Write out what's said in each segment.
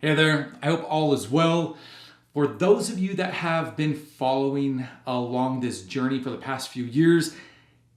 Hey there, I hope all is well. For those of you that have been following along this journey for the past few years,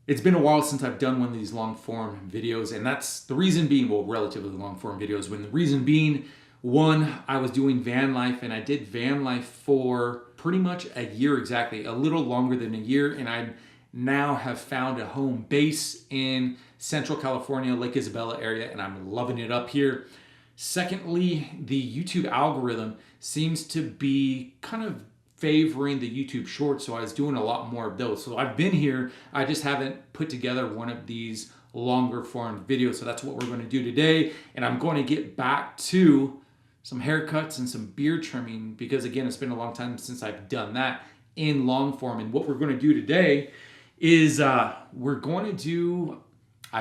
it's been a while since I've done one of these long form videos, and that's the reason being, well, relatively long form videos, when the reason being, one, I was doing van life and I did van life for pretty much a year exactly, a little longer than a year, and I now have found a home base in Central California, Lake Isabella area, and I'm loving it up here. Secondly, the YouTube algorithm seems to be kind of favoring the YouTube shorts, so I was doing a lot more of those. So I've been here, I just haven't put together one of these longer form videos. So that's what we're going to do today. And I'm going to get back to some haircuts and some beard trimming because, again, it's been a long time since I've done that in long form. And what we're going to do today is I've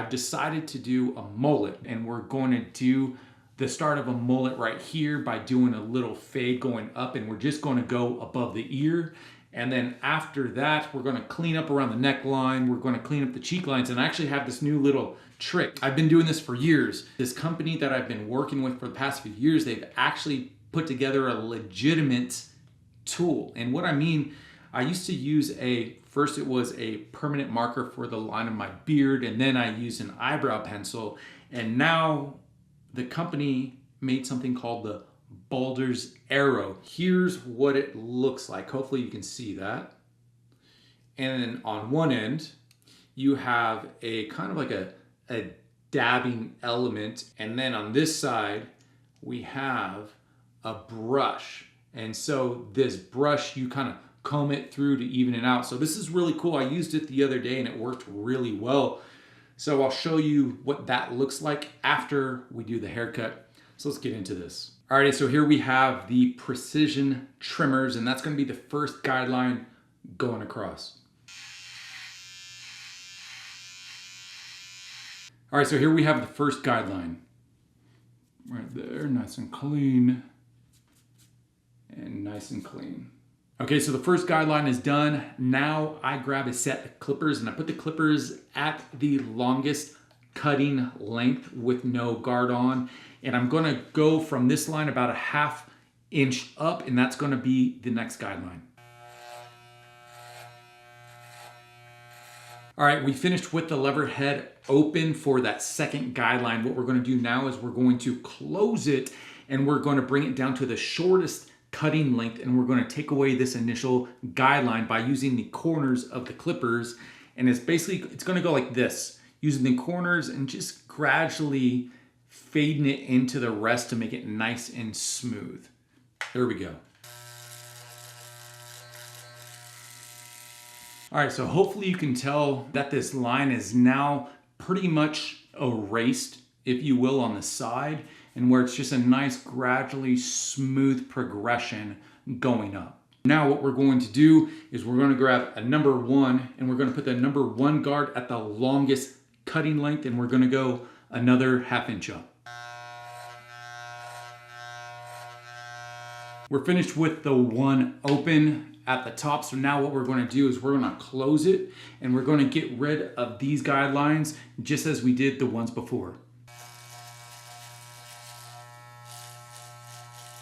decided to do a mullet, and we're going to do the start of a mullet right here by doing a little fade going up, and we're just going to go above the ear. And then after that, we're going to clean up around the neckline. We're going to clean up the cheek lines, and I actually have this new little trick. I've been doing this for years. This company that I've been working with for the past few years, they've actually put together a legitimate tool. And what I mean, I used to use first it was a permanent marker for the line of my beard, and then I used an eyebrow pencil, and now the company made something called the Baldur's Arrow. Here's what it looks like. Hopefully you can see that. And then on one end, you have a kind of like a dabbing element. And then on this side, we have a brush. And so this brush, you kind of comb it through to even it out. So this is really cool. I used it the other day and it worked really well. So I'll show you what that looks like after we do the haircut. So let's get into this. All right, so here we have the precision trimmers, and that's going to be the first guideline going across. All right, so here we have the first guideline. Right there, nice and clean. And nice and clean. Okay, so the first guideline is done. Now I grab a set of clippers and I put the clippers at the longest cutting length with no guard on. And I'm gonna go from this line about a ½ inch up, and that's gonna be the next guideline. All right, we finished with the lever head open for that second guideline. What we're gonna do now is we're going to close it and we're gonna bring it down to the shortest cutting length, and we're going to take away this initial guideline by using the corners of the clippers. And it's going to go like this, using the corners and just gradually fading it into the rest to make it nice and smooth. There we go. All right, so hopefully you can tell that this line is now pretty much erased, if you will, on the side, and where it's just a nice, gradually smooth progression going up. Now what we're going to do is we're going to grab a number 1, and we're going to put the number 1 guard at the longest cutting length, and we're going to go another ½ inch up. We're finished with the 1 open at the top, so now what we're going to do is we're going to close it, and we're going to get rid of these guidelines just as we did the ones before.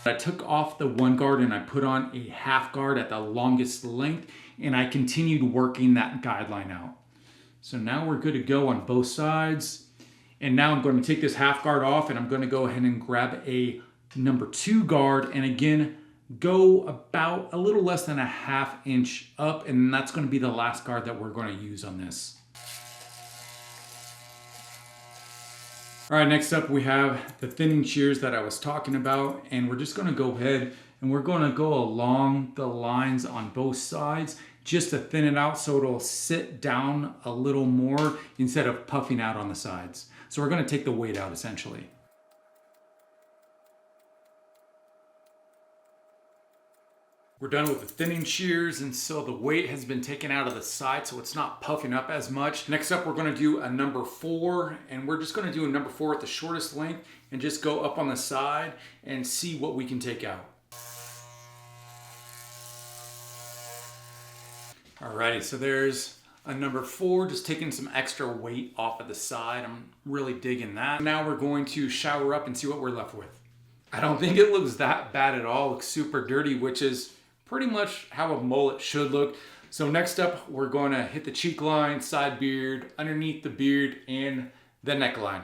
I took off the 1 guard and I put on a ½ guard at the longest length, and I continued working that guideline out. So now we're good to go on both sides. And now I'm going to take this ½ guard off, and I'm going to go ahead and grab a number 2 guard, and again go about a little less than a ½ inch up, and that's going to be the last guard that we're going to use on this. All right, next up we have the thinning shears that I was talking about, and we're just going to go ahead and we're going to go along the lines on both sides just to thin it out so it'll sit down a little more instead of puffing out on the sides. So we're going to take the weight out essentially. We're done with the thinning shears, and so the weight has been taken out of the side so it's not puffing up as much. Next up, we're going to do a number 4, and we're just going to do a number 4 at the shortest length and just go up on the side and see what we can take out. Alrighty, so there's a number 4, just taking some extra weight off of the side. I'm really digging that. Now we're going to shower up and see what we're left with. I don't think it looks that bad at all. It looks super dirty, which is pretty much how a mullet should look. So next up, we're going to hit the cheek line, side beard, underneath the beard, and the neckline.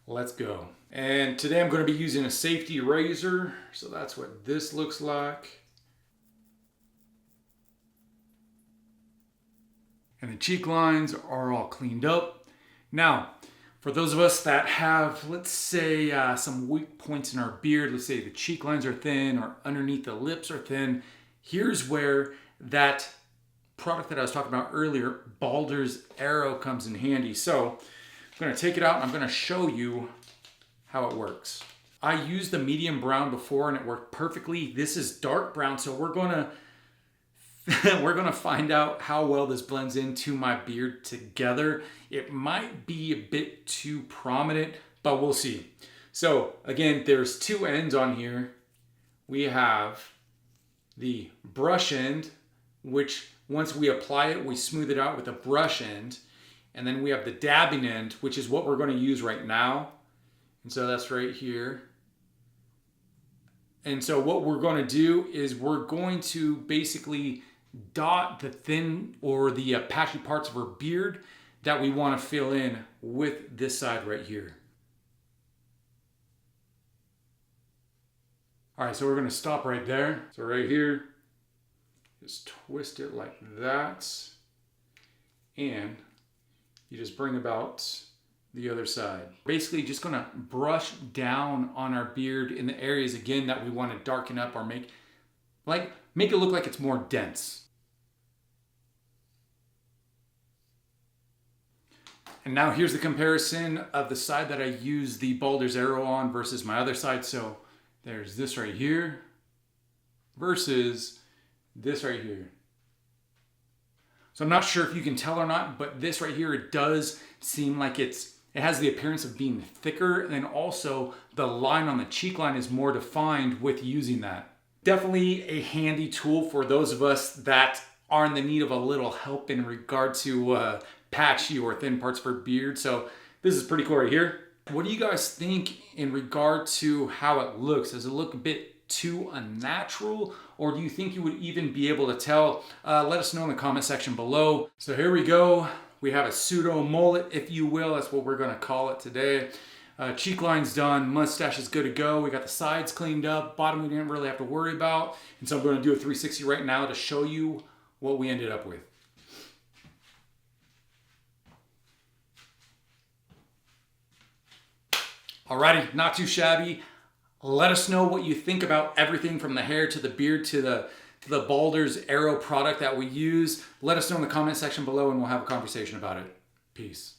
Let's go. And today I'm going to be using a safety razor. So that's what this looks like. And the cheek lines are all cleaned up. Now, for those of us that have, let's say, some weak points in our beard, let's say the cheek lines are thin or underneath the lips are thin, here's where that product that I was talking about earlier, Balder's Arrow, comes in handy. So I'm going to take it out and I'm going to show you how it works. I used the medium brown before and it worked perfectly. This is dark brown, so we're going to find out how well this blends into my beard together. It might be a bit too prominent, but we'll see. So again, there's two ends on here. We have the brush end, which once we apply it, we smooth it out with a brush end. And then we have the dabbing end, which is what we're going to use right now. And so that's right here. And so what we're going to do is we're going to basically dot the thin or the patchy parts of our beard that we want to fill in with this side right here. All right, so we're going to stop right there. So right here, just twist it like that. And you just bring about the other side. Basically just going to brush down on our beard in the areas again that we want to darken up or make it look like it's more dense. And now here's the comparison of the side that I use the Balder's Arrow on versus my other side. So there's this right here versus this right here. So I'm not sure if you can tell or not, but this right here, it does seem like it has the appearance of being thicker, and then also the line on the cheek line is more defined with using that. Definitely a handy tool for those of us that are in the need of a little help in regard to patchy or thin parts of our beard. So this is pretty cool right here. What do you guys think in regard to how it looks? Does it look a bit too unnatural, or do you think you would even be able to tell? Let us know in the comment section below. So here we go. We have a pseudo mullet, if you will. That's what we're going to call it today. Cheek line's done, mustache is good to go. We got the sides cleaned up, bottom we didn't really have to worry about. And so I'm going to do a 360 right now to show you what we ended up with. Alrighty, not too shabby. Let us know what you think about everything from the hair to the beard to the Balder's Arrow product that we use. Let us know in the comment section below and we'll have a conversation about it. Peace.